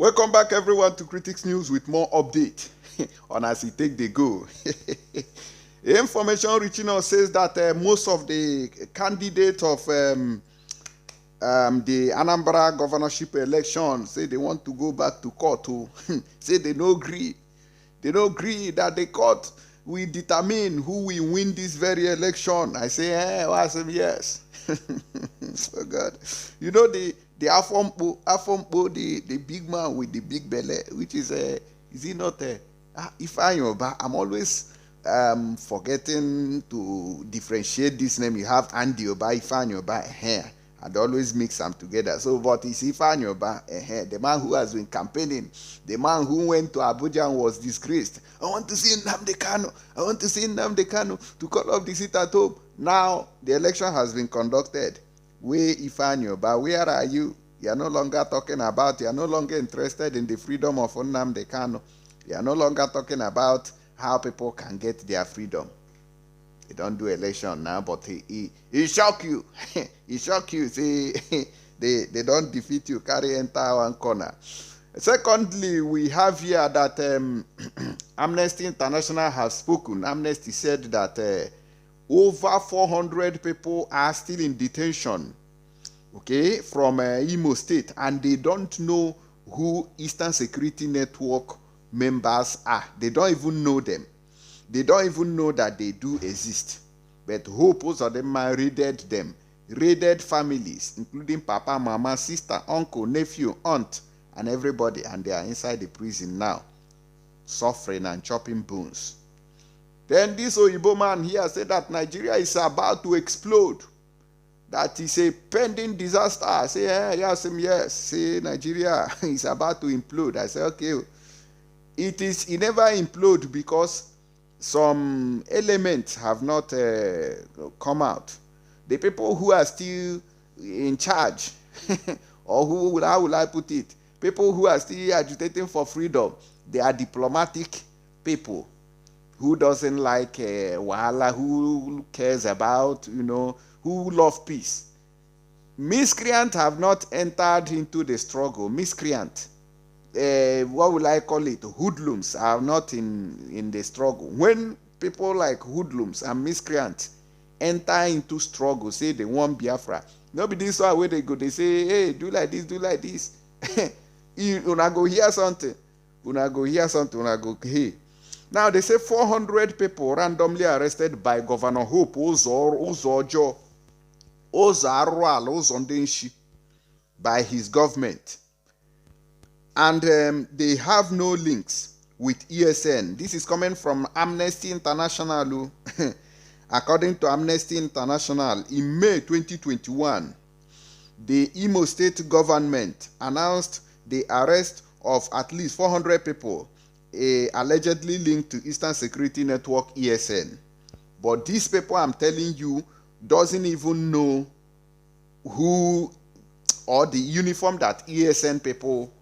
Welcome back, everyone, to Critics News with more update on as it take the go. Information reaching us says that most of the candidates of the Anambra governorship election say they want to go back to court to say they no agree. They don't agree that the court will determine who will win this very election. I say, I say yes. Oh God. You know the Afompo, the big man with the big belly, which is he not Ifanyoba? I'm always forgetting to differentiate this name. You have Andy Oba, Ifanyoba, I'd always mix them together. So, but it's Ifanyoba, the man who has been campaigning, the man who went to Abuja and was disgraced. I want to see Nnamdi Kanu. I want to see Nnamdi Kanu to call off the seat at home. Now, the election has been conducted. Where Ifanyoba, where are you? You are no longer talking about, you are no longer interested in the freedom of Nnamdi Kanu. You are no longer talking about how people can get their freedom. They don't do election now, but he shock you. He shock you. See, they don't defeat you, carry entire one corner. Secondly, we have here that Amnesty International has spoken. Amnesty said that over 400 people are still in detention, okay, from Imo State, and they don't know who Eastern Security Network members are. They don't even know them. They don't even know that they do exist. But Hope Uzodimma raided them, raided families, including papa, mama, sister, uncle, nephew, aunt, and everybody, and they are inside the prison now, suffering and chopping bones. Then this Oyibo man here said that Nigeria is about to explode. That is a pending disaster. I say, yes. Say Nigeria is about to implode. I say, okay. It never implode because some elements have not come out. The people who are still in charge, or how will I put it? People who are still agitating for freedom, they are diplomatic people who doesn't like wahala, who cares about, who love peace. Miscreants have not entered into the struggle. Miscreant, what will I call it? Hoodlums are not in the struggle. When people like hoodlums and miscreants enter into struggle, say they want Biafra, nobody saw where they go. They say, hey, do like this, do like this. Una go hear something. Una go, hey. Now, they say 400 people randomly arrested by Governor Hope Uzodimma by his government. And they have no links with ESN. This is coming from Amnesty International. According to Amnesty International, in May 2021, the Imo State government announced the arrest of at least 400 people allegedly linked to Eastern Security Network ESN. But these people, I'm telling you, doesn't even know who or the uniform that ESN people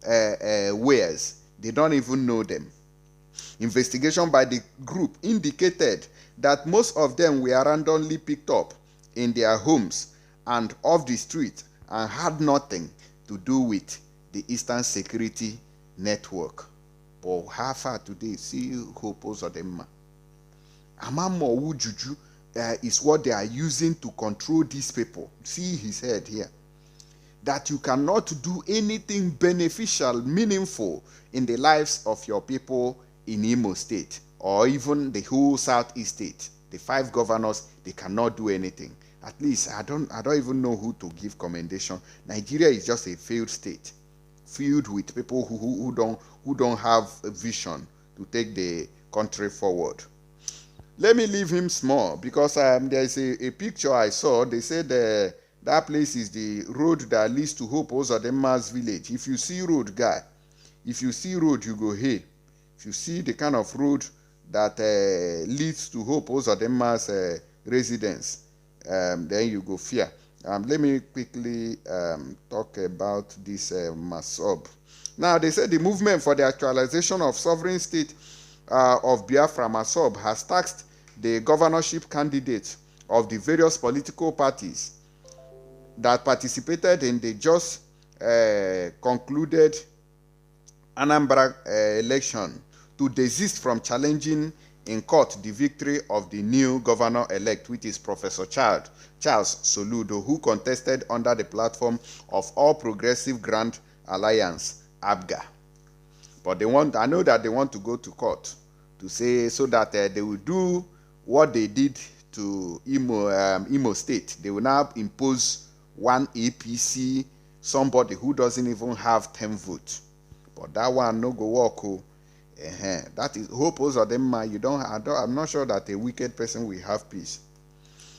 wears. They don't even know them. Investigation by the group indicated that most of them were randomly picked up in their homes and off the street and had nothing to do with the Eastern Security Network. But how far today, see Hope Uzodimma. Amamo Wujuju is what they are using to control these people. See his head here. That you cannot do anything beneficial, meaningful in the lives of your people in Imo State or even the whole Southeast State. The 5 governors, they cannot do anything. At least I don't even know who to give commendation. Nigeria is just a failed state, filled with people who don't have a vision to take the country forward. Let me leave him small because there's a picture I saw. They said that place is the road that leads to Hope Uzodimma's village. If you see road, guy, if you see road, you go, hey. If you see the kind of road that leads to Hope Uzodimma's residence, then you go fear. Let me quickly talk about this Masob. Now, they said the movement for the actualization of sovereign state of Biafra, Masob, has tasked the governorship candidates of the various political parties that participated in the just concluded Anambra election to desist from challenging in court the victory of the new governor-elect, which is Professor Charles Soludo, who contested under the platform of All Progressive Grand Alliance, ABGA. But I know that they want to go to court to say, so that they will do what they did to Imo State. They will now impose one APC, somebody who doesn't even have 10 votes. But that one no go work. That is hope Uzodimma. I'm not sure that a wicked person will have peace.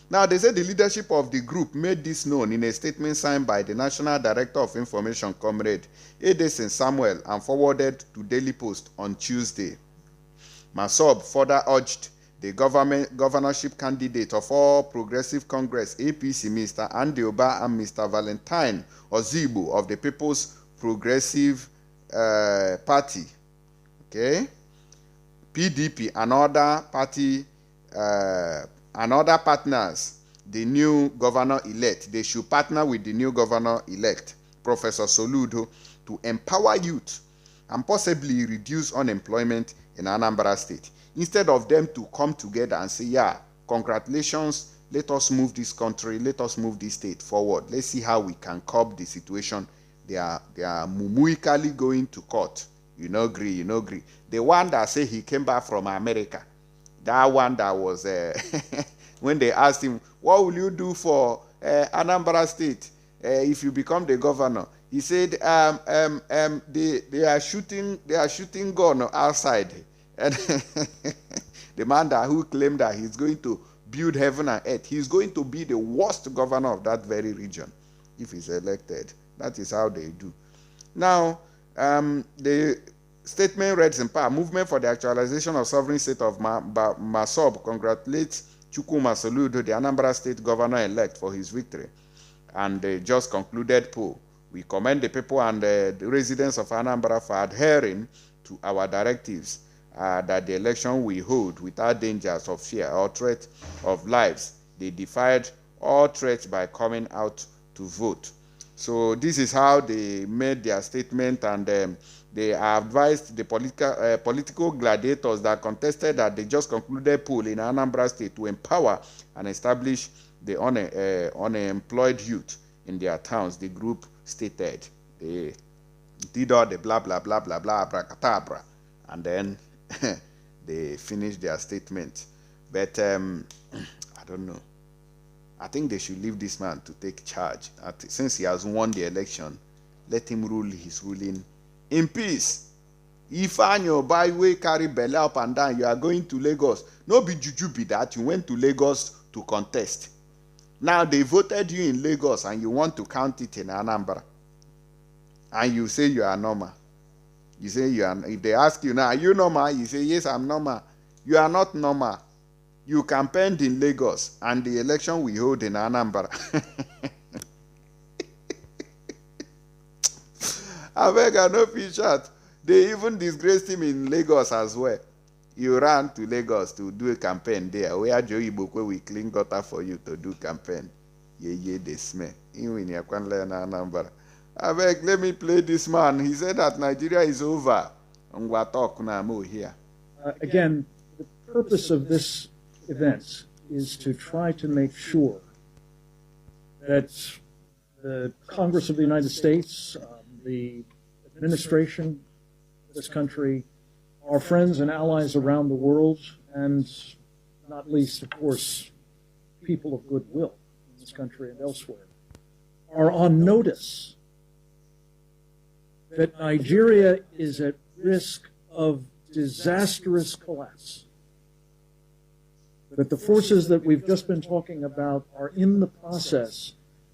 Now, they say the leadership of the group made this known in a statement signed by the National Director of Information, Comrade Edison Samuel, and forwarded to Daily Post on Tuesday. Masob further urged the governorship candidate of All Progressive Congress, APC, Mr. Andy Oba, and Mr. Valentine Ozigbo of the People's Progressive Party, okay, PDP, and other party, and other partners, the new governor-elect. They should partner with the new governor-elect, Professor Soludo, to empower youth and possibly reduce unemployment in Anambra State. Instead of them to come together and say, yeah, congratulations, let us move this country, let us move this state forward. Let's see how we can curb the situation. They are mumuically going to court. You no agree. The one that say he came back from America, that one that was, when they asked him, what will you do for Anambra State if you become the governor? He said, they are shooting gun outside. And the man who claimed that he's going to build heaven and earth, he's going to be the worst governor of that very region if he's elected. That is how they do. Now, the statement reads in part, Movement for the Actualization of Sovereign State of Masob congratulates Chukwuma Soludo, the Anambra State Governor-elect, for his victory. And the just concluded poll. We commend the people and the residents of Anambra for adhering to our directives that the election we hold without dangers of fear or threat of lives. They defied all threats by coming out to vote. So this is how they made their statement, and they advised the political gladiators that contested that they just concluded poll in Anambra State to empower and establish the unemployed youth in their towns. The group stated they did all the blah blah blah blah blah abracadabra, and then they finished their statement. But I don't know. I think they should leave this man to take charge. Since he has won the election, let him rule his ruling in peace. If your byway carry belly up and down, you are going to Lagos. No be juju be that. You went to Lagos to contest. Now they voted you in Lagos and you want to count it in Anambra. And you say you are normal. You say you are. If they ask you now, are you normal? You say, yes, I'm normal. You are not normal. You campaigned in Lagos and the election we hold in Anambra. I beg, I no fish out. They even disgraced him in Lagos as well. You ran to Lagos to do a campaign there. Where Joe Ibokwe will clean gutter for you to do campaign. Ye, they smell. I beg, let me play this man. He said that Nigeria is over. Again, the purpose of this event is to try to make sure that the Congress of the United States, the administration of this country, our friends and allies around the world, and not least, of course, people of goodwill in this country and elsewhere, are on notice that Nigeria is at risk of disastrous collapse, that the forces that we've just been talking about are in the process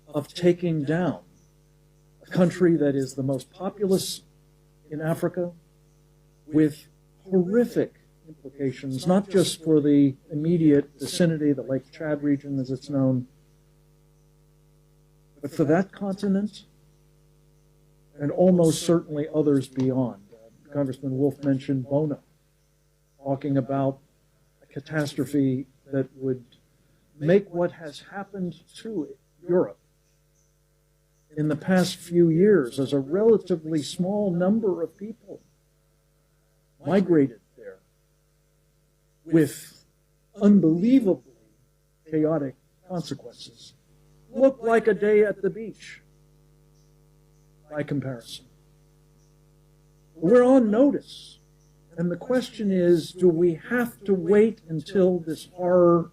of taking down a country that is the most populous in Africa, with horrific implications, not just for the immediate vicinity, the Lake Chad region as it's known, but for that continent and almost certainly others beyond. Congressman Wolf mentioned Bono, talking about a catastrophe that would make what has happened to Europe in the past few years as a relatively small number of people migrated there with unbelievably chaotic consequences look like a day at the beach by comparison. We're on notice. And the question is, do we have to wait until this horror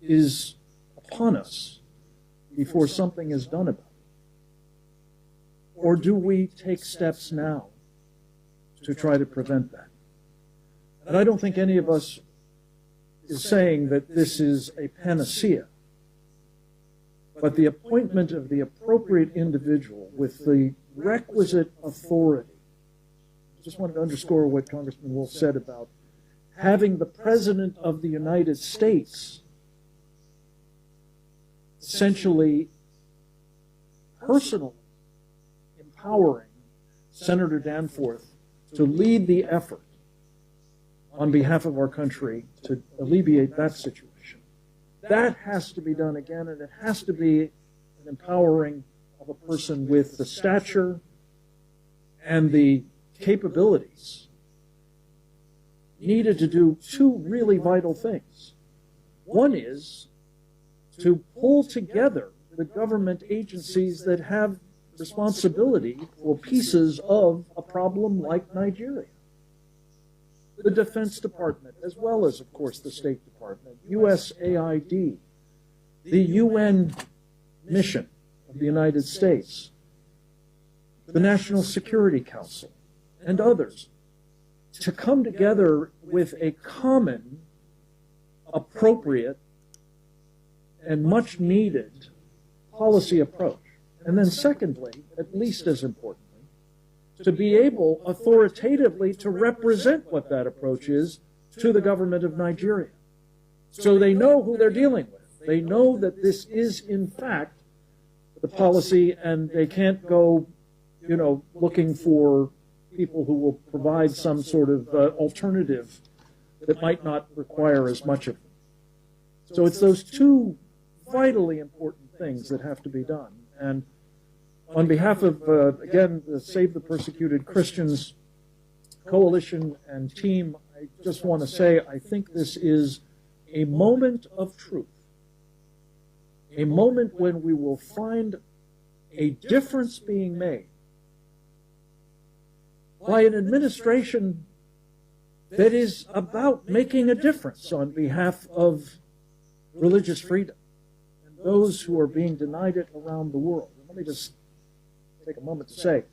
is upon us before something is done about it? Or do we take steps now to try to prevent that? And I don't think any of us is saying that this is a panacea. But the appointment of the appropriate individual with the requisite authority. I just wanted to underscore what Congressman Wolf said about having the President of the United States essentially personally empowering Senator Danforth to lead the effort on behalf of our country to alleviate that situation. That has to be done again, and it has to be an empowering of a person with the stature and the capabilities needed to do two really vital things. One is to pull together the government agencies that have responsibility for pieces of a problem like Nigeria. The Defense Department, as well as, of course, the State Department, USAID, the UN mission of the United States, the National Security Council, and others, to come together with a common, appropriate, and much needed policy approach. And then secondly, at least as importantly, to be able authoritatively to represent what that approach is to the government of Nigeria. So they know who they're dealing with. They know that this is, in fact, the policy, and they can't go, looking for people who will provide some sort of alternative that might not require as much of them. So it's those two vitally important things that have to be done. And on behalf of, again, the Save the Persecuted Christians Coalition and team, I just want to say I think this is a moment of truth, a moment when we will find a difference being made by an administration that is about making a difference on behalf of religious freedom and those who are being denied it around the world. And let me just take a moment to say,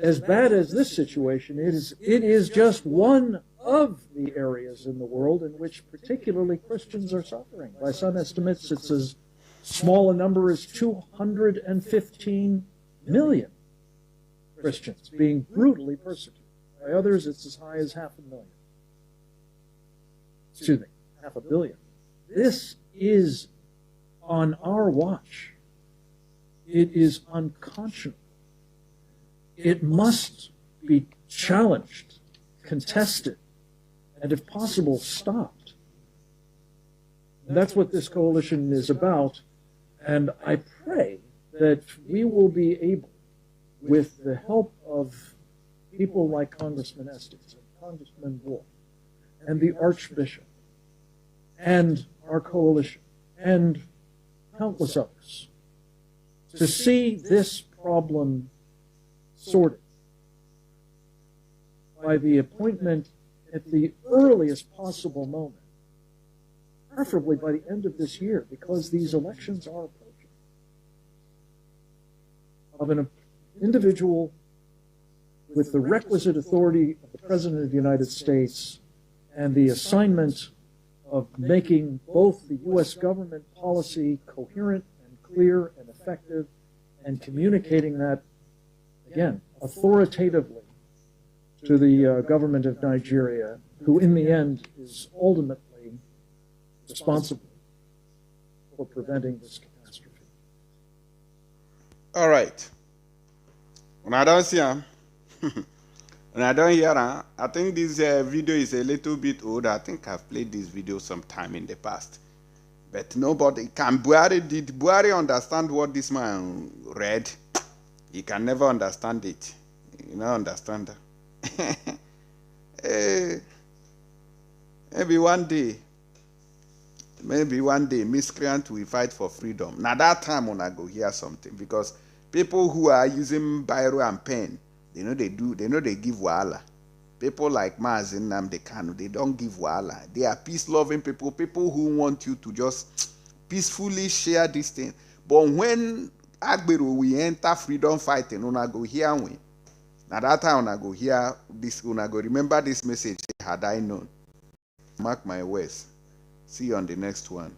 as bad as this situation is, it is just one of the areas in the world in which particularly Christians are suffering. By some estimates, it's as small a number as 215 million Christians being brutally persecuted. By others, it's as high as 500,000. Excuse me, 500 million. This is on our watch. It is unconscionable. It must be challenged, contested, and if possible, stopped. And that's what this coalition is about. And I pray that we will be able, with the help of people like Congressman Estes and Congressman Wolf and the Archbishop and our coalition and countless others, to see this problem sorted by the appointment at the earliest possible moment, preferably by the end of this year, because these elections are approaching, of an individual with the requisite authority of the President of the United States and the assignment of making both the U.S. government policy coherent and clear and effective, and communicating that, again, authoritatively to the government of Nigeria, who in the end is ultimately responsible for preventing this catastrophe. All right. When I don't see him, when I don't hear him, I think this video is a little bit old. I think I've played this video sometime in the past. But nobody can. Did Buhari understand what this man read? He can never understand it. You know, understand that. Eh, maybe one day, miscreant will fight for freedom. Now that time when I go hear something, because people who are using biro and pen, they know they give wahala. People like Mazin Nnamdi Kanu, they don't give wahala. They are peace-loving people who want you to just peacefully share this thing. But when Agbero we enter freedom fighting, una go hear we. Now that time una go hear this, una go remember this message. Had I known. Mark my words. See you on the next one.